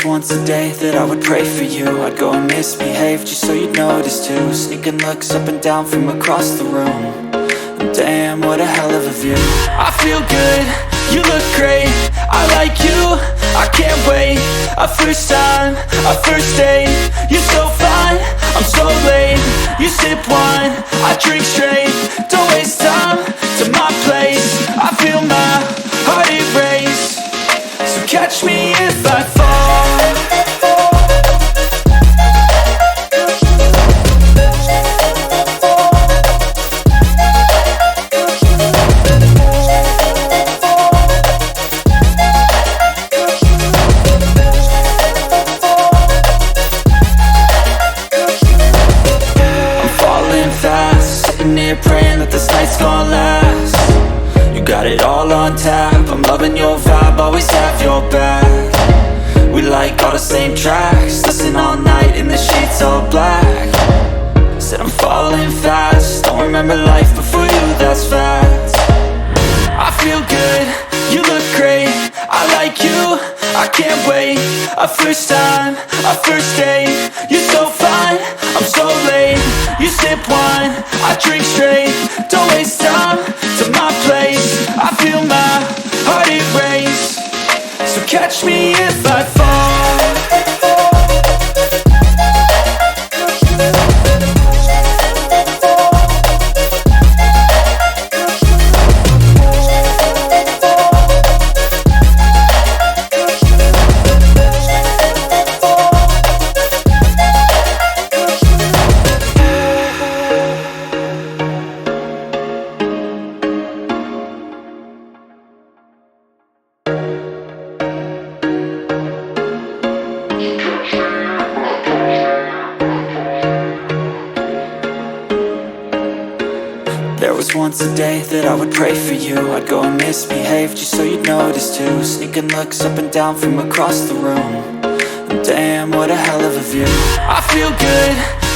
once a day that I would pray for you. I'd go and misbehave just so you'd notice too. Sneaking looks up and down from across the room. And damn, what a hell of a view. I feel good, you look great, I like you, I can't wait. A first time, a first date, you're so fine, I'm so late. You sip wine, I drink straight. Don't waste time to my place. I feel my heart erase. So catch me if I fall. Praying that this night's gonna last. You got it all on tap, I'm loving your vibe, always have your back. We like all the same tracks, listen all night in the sheets all black. Said I'm falling fast, don't remember life before you, that's fact. I feel good, you look great, I like you, I can't wait. A first time, a first date, you're so fine, I'm so late. You sip wine, I drink straight. Don't waste time to my place. I feel my heart erase. So catch me if I fall. There was once a day that I would pray for you. I'd go and misbehave just so you'd notice too. Sneaking looks up and down from across the room. And damn, what a hell of a view. I feel good,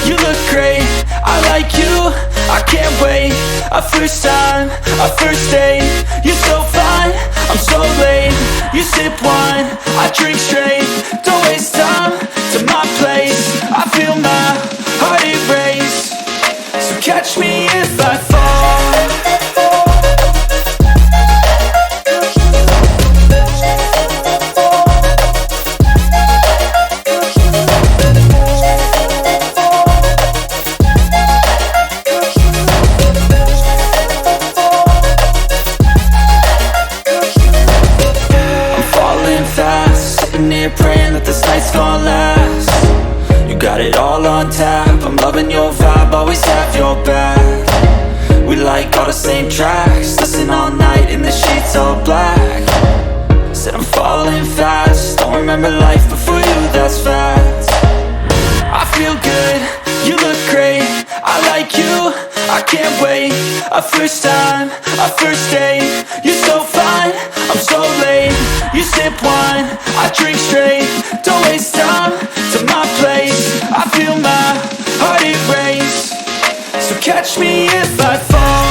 you look great, I like you, I can't wait. A first time, a first date, you're so fine, I'm so late. You sip wine, I drink straight. Don't waste time to my place. I feel my heart erase. So catch me if I fall. Praying that this night's gonna last. You got it all on tap, I'm loving your vibe, always have your back. We like all the same tracks, listen all night in the sheets all black. Said I'm falling fast, don't remember life before you, that's fact. I feel good, you look great, I like you, I can't wait. A first time, a first date, you're so fine, I'm so late. You sip wine, I drink straight. Don't waste time to my place. I feel my heart erase. So catch me if I fall.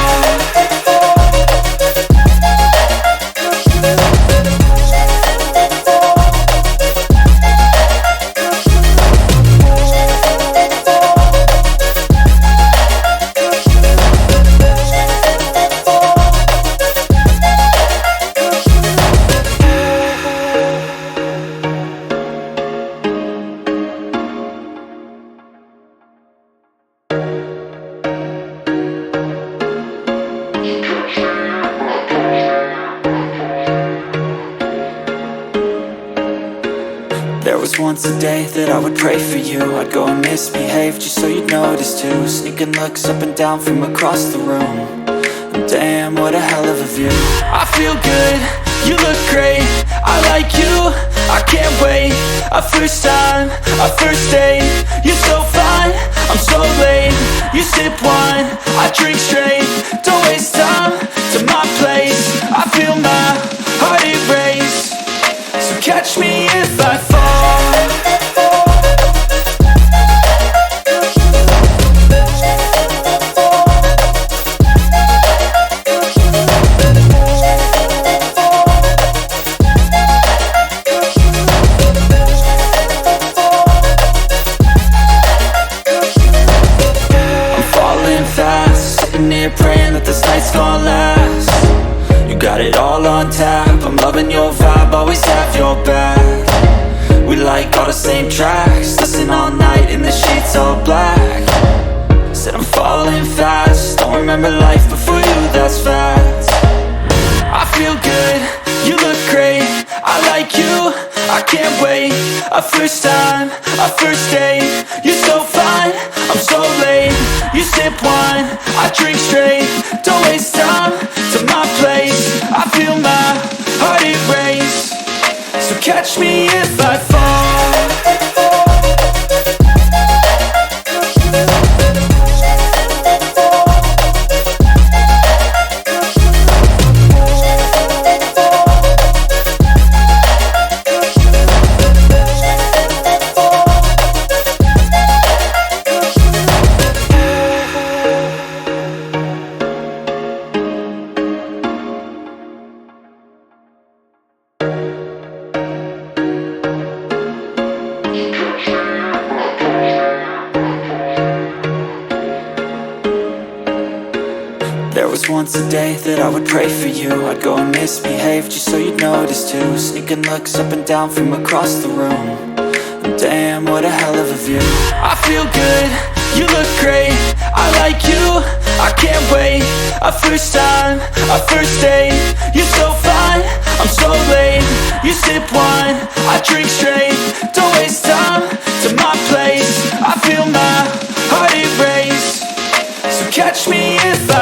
There was once a day that I would pray for you. I'd go and misbehave just so you'd notice too. Sneaking looks up and down from across the room. And damn, what a hell of a view. I feel good, you look great, I like you, I can't wait. A first time, a first date, you're so fine, I'm so late. You sip wine, I drink straight. Don't waste time to my place. I feel my heart erase. So catch me if I fall. here praying that this night's gonna last. You got it all on tap, I'm loving your vibe, always have your back. We like all the same tracks, listen all night in the sheets all black. Said I'm falling fast, don't remember life before you, that's facts. I feel good, you look great, I like you, I can't wait. A first time, a first date, you're so fine, I'm so late. You sip wine, I drink straight, don't waste time to my place. I feel my heart erase, so catch me if I fall. There was once a day that I would pray for you. I'd go and misbehave just so you'd notice too. Sneaking looks up and down from across the room, and damn, what a hell of a view. I feel good, you look great, I like you, I can't wait. A first time, a first date, you're so fine, I'm so late. You sip wine, I drink straight, don't waste time to my place. I feel my heart erase, so catch me if I